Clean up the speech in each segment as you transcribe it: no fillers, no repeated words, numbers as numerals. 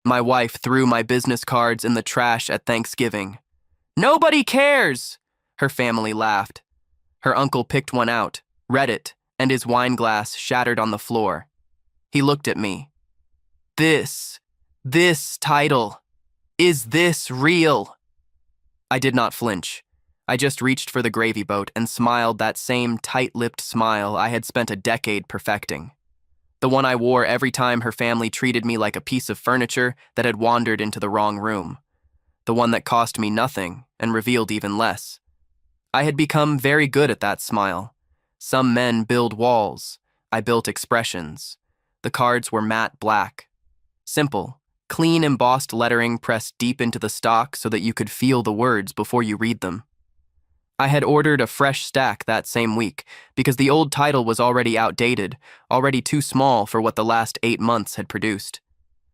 My wife threw my business cards in the trash at Thanksgiving. "Nobody cares!" Her family laughed. Her uncle picked one out, read it, and his wine glass shattered on the floor. He looked at me. This title, is this real?" I did not flinch. I just reached for the gravy boat and smiled that same tight-lipped smile I had spent a decade perfecting. The one I wore every time her family treated me like a piece of furniture that had wandered into the wrong room. The one that cost me nothing and revealed even less. I had become very good at that smile. Some men build walls. I built expressions. The cards were matte black. Simple, clean embossed lettering pressed deep into the stock so that you could feel the words before you read them. I had ordered a fresh stack that same week because the old title was already outdated, already too small for what the last 8 months had produced.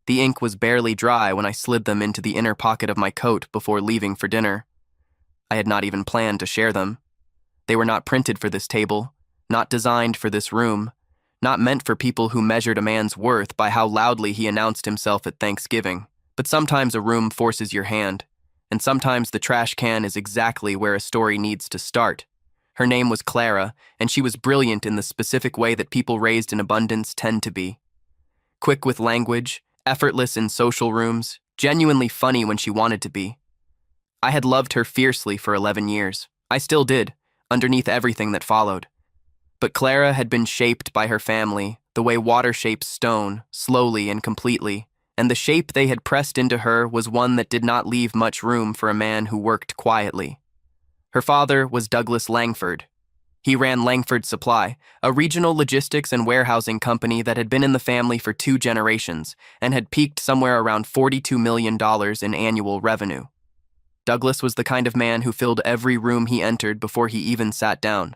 The ink was barely dry when I slid them into the inner pocket of my coat before leaving for dinner. I had not even planned to share them. They were not printed for this table, not designed for this room, not meant for people who measured a man's worth by how loudly he announced himself at Thanksgiving. But sometimes a room forces your hand, and sometimes the trash can is exactly where a story needs to start. Her name was Clara, and she was brilliant in the specific way that people raised in abundance tend to be. Quick with language, effortless in social rooms, genuinely funny when she wanted to be. I had loved her fiercely for 11 years. I still did, underneath everything that followed. But Clara had been shaped by her family, the way water shapes stone, slowly and completely, and the shape they had pressed into her was one that did not leave much room for a man who worked quietly. Her father was Douglas Langford. He ran Langford Supply, a regional logistics and warehousing company that had been in the family for 2 generations and had peaked somewhere around $42 million in annual revenue. Douglas was the kind of man who filled every room he entered before he even sat down.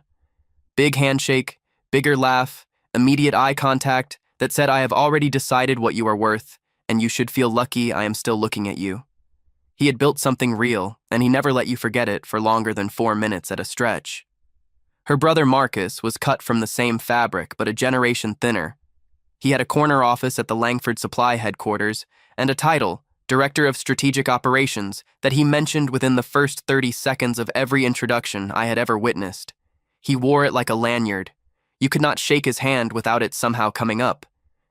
Big handshake, bigger laugh, immediate eye contact that said, "I have already decided what you are worth, and you should feel lucky I am still looking at you." He had built something real, and he never let you forget it for longer than 4 minutes at a stretch. Her brother Marcus was cut from the same fabric, but a generation thinner. He had a corner office at the Langford Supply headquarters and a title, Director of Strategic Operations, that he mentioned within the first 30 seconds of every introduction I had ever witnessed. He wore it like a lanyard. You could not shake his hand without it somehow coming up.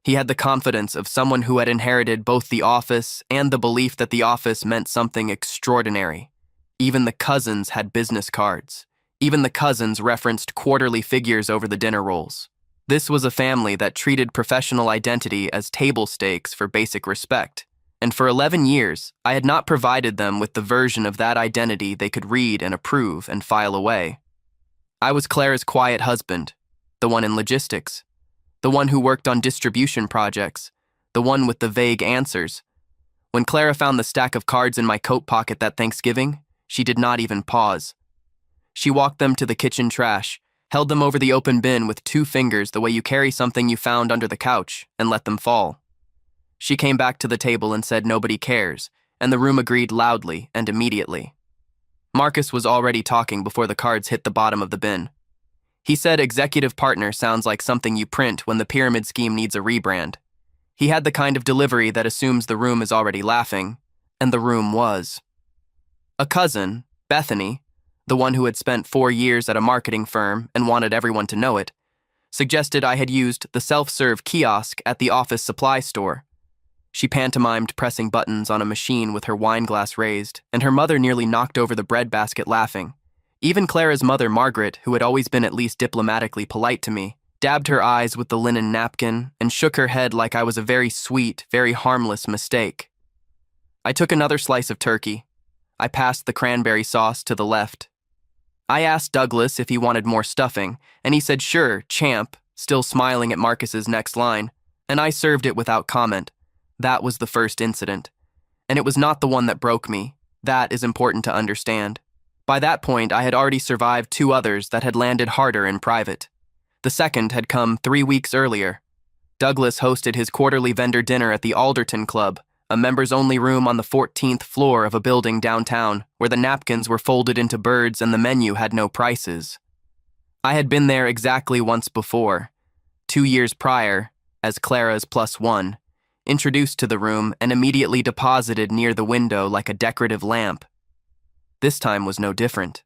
He had the confidence of someone who had inherited both the office and the belief that the office meant something extraordinary. Even the cousins had business cards. Even the cousins referenced quarterly figures over the dinner rolls. This was a family that treated professional identity as table stakes for basic respect. And for 11 years, I had not provided them with the version of that identity they could read and approve and file away. I was Clara's quiet husband, the one in logistics, the one who worked on distribution projects, the one with the vague answers. When Clara found the stack of cards in my coat pocket that Thanksgiving, she did not even pause. She walked them to the kitchen trash, held them over the open bin with 2 fingers the way you carry something you found under the couch, and let them fall. She came back to the table and said nobody cares, and the room agreed loudly and immediately. Marcus was already talking before the cards hit the bottom of the bin. He said executive partner sounds like something you print when the pyramid scheme needs a rebrand. He had the kind of delivery that assumes the room is already laughing, and the room was. A cousin, Bethany, the one who had spent 4 years at a marketing firm and wanted everyone to know it, suggested I had used the self-serve kiosk at the office supply store. She pantomimed pressing buttons on a machine with her wine glass raised, and her mother nearly knocked over the breadbasket laughing. Even Clara's mother, Margaret, who had always been at least diplomatically polite to me, dabbed her eyes with the linen napkin and shook her head like I was a very sweet, very harmless mistake. I took another slice of turkey. I passed the cranberry sauce to the left. I asked Douglas if he wanted more stuffing, and he said sure, champ, still smiling at Marcus's next line, and I served it without comment. That was the first incident. And it was not the one that broke me. That is important to understand. By that point, I had already survived 2 others that had landed harder in private. The second had come 3 weeks earlier. Douglas hosted his quarterly vendor dinner at the Alderton Club, a members-only room on the 14th floor of a building downtown, where the napkins were folded into birds and the menu had no prices. I had been there exactly once before, 2 years prior, as Clara's +1. introduced to the room, and immediately deposited near the window like a decorative lamp. This time was no different.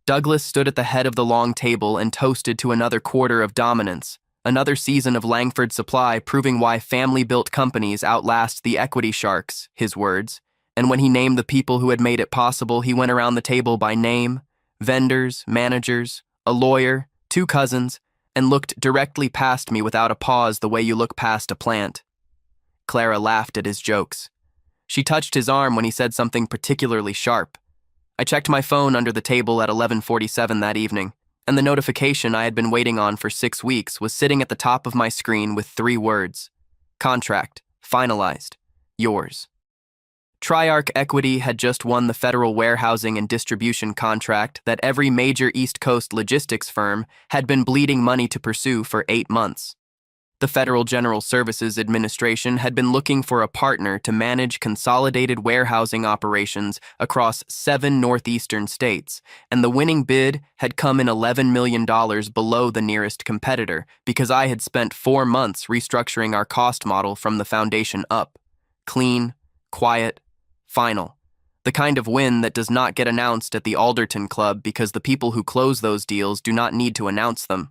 Douglas stood at the head of the long table and toasted to another quarter of dominance, another season of Langford supply proving why family-built companies outlast the equity sharks, his words, and when he named the people who had made it possible, he went around the table by name, vendors, managers, a lawyer, 2 cousins, and looked directly past me without a pause the way you look past a plant. Clara laughed at his jokes. She touched his arm when he said something particularly sharp. I checked my phone under the table at 11:47 that evening, and the notification I had been waiting on for 6 weeks was sitting at the top of my screen with 3 words. Contract, finalized, yours. Triarch Equity had just won the federal warehousing and distribution contract that every major East Coast logistics firm had been bleeding money to pursue for 8 months. The Federal General Services Administration had been looking for a partner to manage consolidated warehousing operations across 7 northeastern states, and the winning bid had come in $11 million below the nearest competitor because I had spent 4 months restructuring our cost model from the foundation up. Clean, quiet, final. The kind of win that does not get announced at the Alderton Club because the people who close those deals do not need to announce them.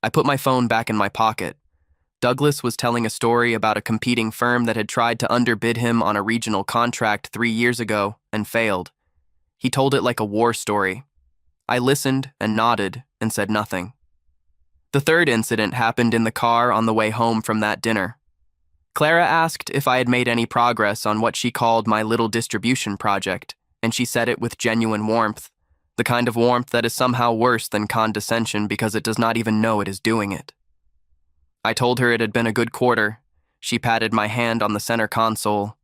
I put my phone back in my pocket. Douglas was telling a story about a competing firm that had tried to underbid him on a regional contract 3 years ago and failed. He told it like a war story. I listened and nodded and said nothing. The third incident happened in the car on the way home from that dinner. Clara asked if I had made any progress on what she called my little distribution project, and she said it with genuine warmth, the kind of warmth that is somehow worse than condescension because it does not even know it is doing it. I told her it had been a good quarter. She patted my hand on the center console,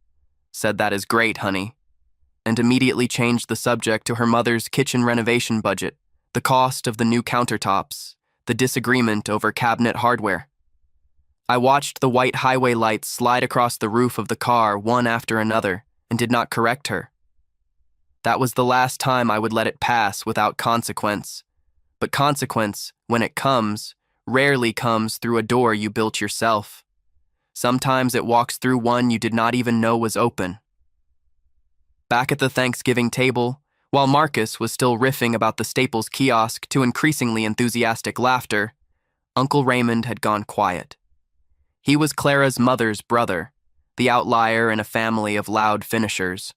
said that is great, honey, and immediately changed the subject to her mother's kitchen renovation budget, the cost of the new countertops, the disagreement over cabinet hardware. I watched the white highway lights slide across the roof of the car one after another and did not correct her. That was the last time I would let it pass without consequence. But consequence, when it comes, rarely comes through a door you built yourself. Sometimes it walks through one you did not even know was open. Back at the Thanksgiving table, while Marcus was still riffing about the Staples kiosk to increasingly enthusiastic laughter, Uncle Raymond had gone quiet. He was Clara's mother's brother, the outlier in a family of loud finishers.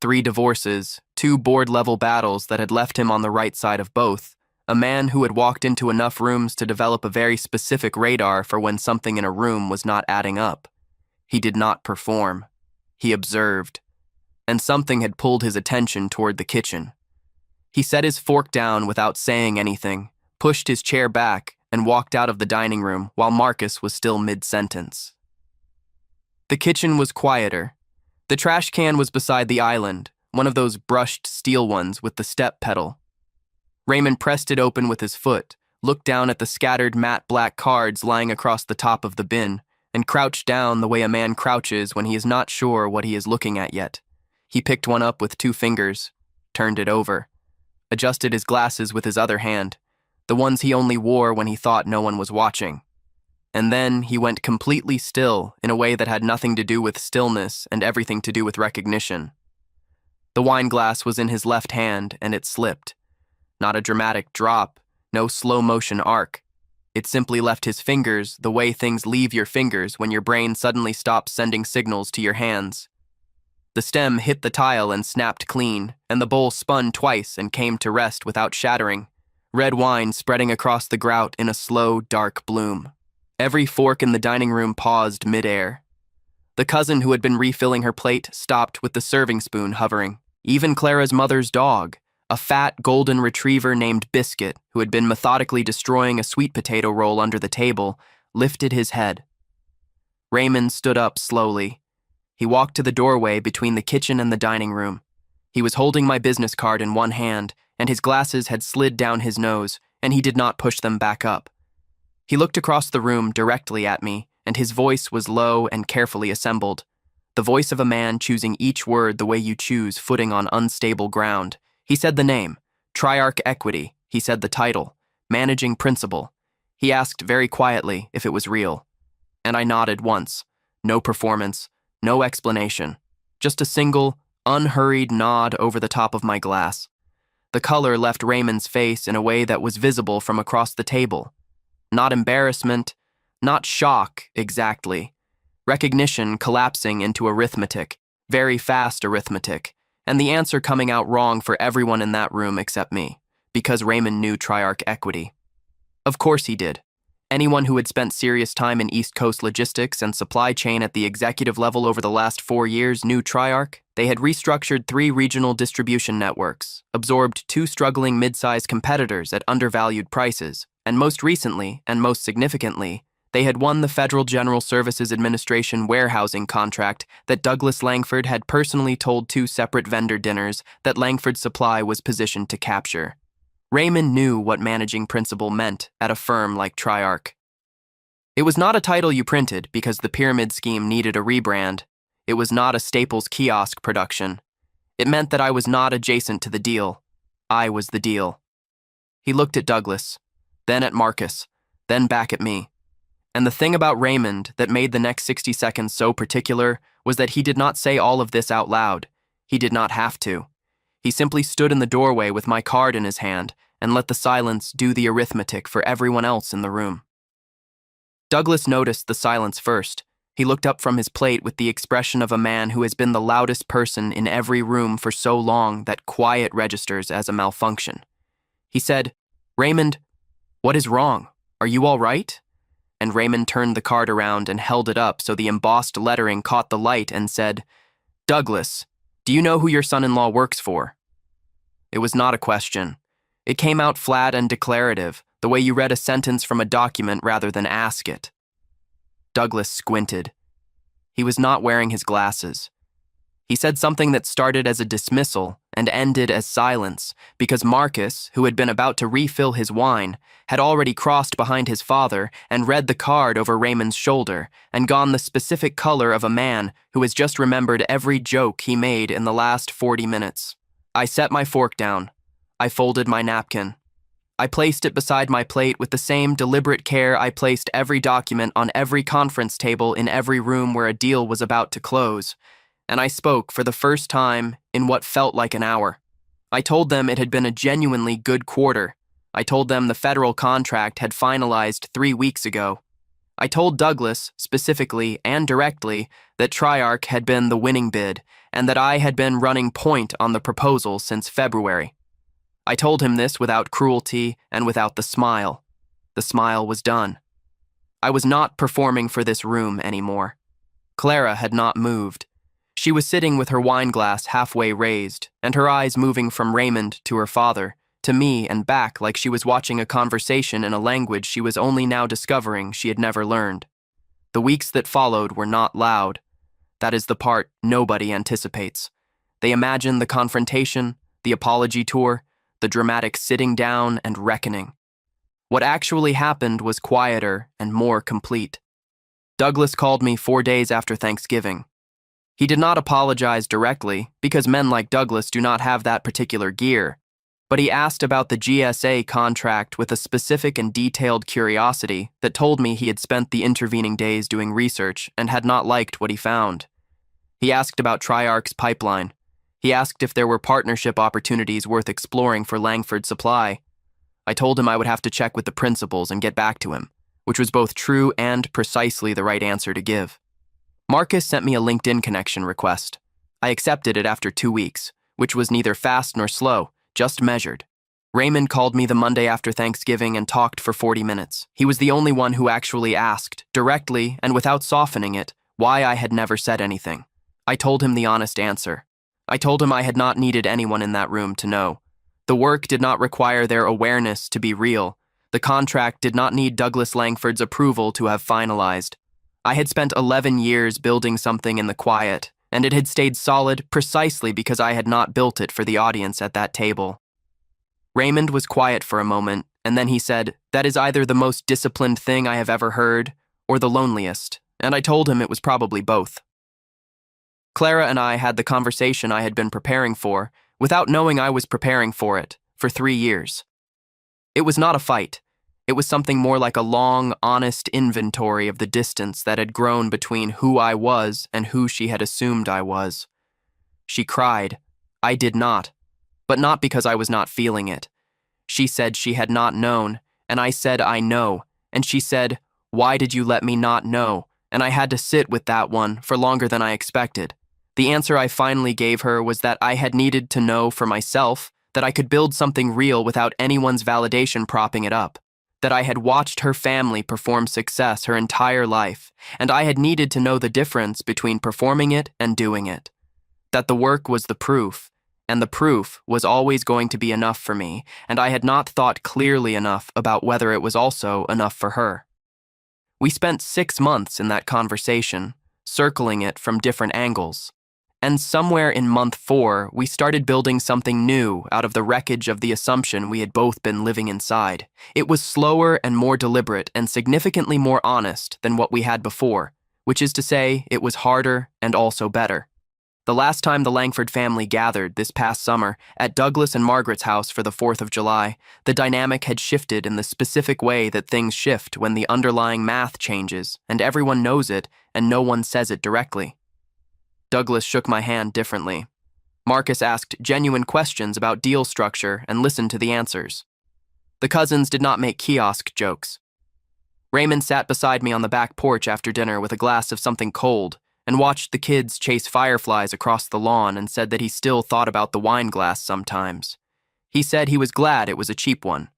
3 divorces, 2 board-level battles that had left him on the right side of both, a man who had walked into enough rooms to develop a very specific radar for when something in a room was not adding up. He did not perform. He observed. And something had pulled his attention toward the kitchen. He set his fork down without saying anything, pushed his chair back, and walked out of the dining room while Marcus was still mid-sentence. The kitchen was quieter. The trash can was beside the island, one of those brushed steel ones with the step pedal. Raymond pressed it open with his foot, looked down at the scattered matte black cards lying across the top of the bin, and crouched down the way a man crouches when he is not sure what he is looking at yet. He picked one up with 2 fingers, turned it over, adjusted his glasses with his other hand, the ones he only wore when he thought no one was watching. And then he went completely still in a way that had nothing to do with stillness and everything to do with recognition. The wine glass was in his left hand and it slipped. Not a dramatic drop, no slow-motion arc. It simply left his fingers the way things leave your fingers when your brain suddenly stops sending signals to your hands. The stem hit the tile and snapped clean, and the bowl spun twice and came to rest without shattering, red wine spreading across the grout in a slow, dark bloom. Every fork in the dining room paused mid-air. The cousin who had been refilling her plate stopped with the serving spoon hovering. Even Clara's mother's dog, a fat golden retriever named Biscuit, who had been methodically destroying a sweet potato roll under the table, lifted his head. Raymond stood up slowly. He walked to the doorway between the kitchen and the dining room. He was holding my business card in one hand, and his glasses had slid down his nose, and he did not push them back up. He looked across the room directly at me, and his voice was low and carefully assembled. The voice of a man choosing each word the way you choose footing on unstable ground. He said the name, Triarch Equity. He said the title, Managing Principal. He asked very quietly if it was real. And I nodded once, No performance, no explanation. Just a single, unhurried nod over the top of my glass. The color left Raymond's face in a way that was visible from across the table. Not embarrassment, not shock, exactly. Recognition collapsing into arithmetic, very fast arithmetic, and the answer coming out wrong for everyone in that room except me, because Raymond knew Triarch equity. Of course he did. Anyone who had spent serious time in East Coast logistics and supply chain at the executive level over the last 4 years knew Triarch. They had restructured 3 regional distribution networks, absorbed 2 struggling mid-sized competitors at undervalued prices, and most recently, and most significantly, they had won the Federal General Services Administration warehousing contract that Douglas Langford had personally told 2 separate vendor dinners that Langford Supply was positioned to capture. Raymond knew what managing principal meant at a firm like Triarch. It was not a title you printed because the pyramid scheme needed a rebrand. It was not a Staples kiosk production. It meant that I was not adjacent to the deal. I was the deal. He looked at Douglas, then at Marcus, then back at me. And the thing about Raymond that made the next 60 seconds so particular was that he did not say all of this out loud. He did not have to. He simply stood in the doorway with my card in his hand and let the silence do the arithmetic for everyone else in the room. Douglas noticed the silence first. He looked up from his plate with the expression of a man who has been the loudest person in every room for so long that quiet registers as a malfunction. He said, "Raymond, what is wrong? Are you all right?" And Raymond turned the card around and held it up so the embossed lettering caught the light and said, "Douglas, do you know who your son-in-law works for?" It was not a question. It came out flat and declarative, the way you read a sentence from a document rather than ask it. Douglas squinted. He was not wearing his glasses. He said something that started as a dismissal and ended as silence, because Marcus, who had been about to refill his wine, had already crossed behind his father and read the card over Raymond's shoulder and gone the specific color of a man who has just remembered every joke he made in the last 40 minutes. I set my fork down. I folded my napkin. I placed it beside my plate with the same deliberate care I placed every document on every conference table in every room where a deal was about to close, and I spoke for the first time in what felt like an hour. I told them it had been a genuinely good quarter. I told them the federal contract had finalized 3 weeks ago. I told Douglas, specifically and directly, that Triarch had been the winning bid and that I had been running point on the proposal since February. I told him this without cruelty and without the smile. The smile was done. I was not performing for this room anymore. Clara had not moved. She was sitting with her wine glass halfway raised, and her eyes moving from Raymond to her father, to me and back like she was watching a conversation in a language she was only now discovering she had never learned. The weeks that followed were not loud. That is the part nobody anticipates. They imagine the confrontation, the apology tour, the dramatic sitting down and reckoning. What actually happened was quieter and more complete. Douglas called me 4 days after Thanksgiving. He did not apologize directly, because men like Douglas do not have that particular gear, but he asked about the GSA contract with a specific and detailed curiosity that told me he had spent the intervening days doing research and had not liked what he found. He asked about Triarch's pipeline. He asked if there were partnership opportunities worth exploring for Langford Supply. I told him I would have to check with the principals and get back to him, which was both true and precisely the right answer to give. Marcus sent me a LinkedIn connection request. I accepted it after 2 weeks, which was neither fast nor slow, just measured. Raymond called me the Monday after Thanksgiving and talked for 40 minutes. He was the only one who actually asked, directly and without softening it, why I had never said anything. I told him the honest answer. I told him I had not needed anyone in that room to know. The work did not require their awareness to be real. The contract did not need Douglas Langford's approval to have finalized. I had spent 11 years building something in the quiet, and it had stayed solid precisely because I had not built it for the audience at that table. Raymond was quiet for a moment, and then he said, "That is either the most disciplined thing I have ever heard, or the loneliest," and I told him it was probably both. Clara and I had the conversation I had been preparing for, without knowing I was preparing for it, for 3 years. It was not a fight. It It was something more like a long, honest inventory of the distance that had grown between who I was and who she had assumed I was. She cried. I did not, but not because I was not feeling it. She said she had not known, and I said I know, and she said, why did you let me not know? And I had to sit with that one for longer than I expected. The answer I finally gave her was that I had needed to know for myself that I could build something real without anyone's validation propping it up, that I had watched her family perform success her entire life, and I had needed to know the difference between performing it and doing it, that the work was the proof, and the proof was always going to be enough for me, and I had not thought clearly enough about whether it was also enough for her. We spent 6 months in that conversation, circling it from different angles. And somewhere in month 4, we started building something new out of the wreckage of the assumption we had both been living inside. It was slower and more deliberate and significantly more honest than what we had before, which is to say, it was harder and also better. The last time the Langford family gathered this past summer at Douglas and Margaret's house for the 4th of July, the dynamic had shifted in the specific way that things shift when the underlying math changes and everyone knows it and no one says it directly. Douglas shook my hand differently. Marcus asked genuine questions about deal structure and listened to the answers. The cousins did not make kiosk jokes. Raymond sat beside me on the back porch after dinner with a glass of something cold and watched the kids chase fireflies across the lawn and said that he still thought about the wine glass sometimes. He said he was glad it was a cheap one.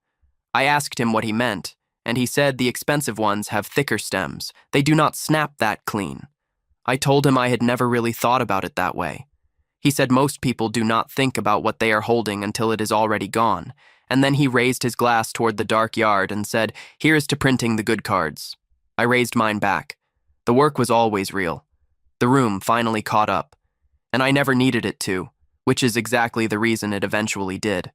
I asked him what he meant, and he said the expensive ones have thicker stems. They do not snap that clean. I told him I had never really thought about it that way. He said most people do not think about what they are holding until it is already gone, and then he raised his glass toward the dark yard and said, "Here's to printing the good cards." I raised mine back. The work was always real. The room finally caught up, and I never needed it to, which is exactly the reason it eventually did.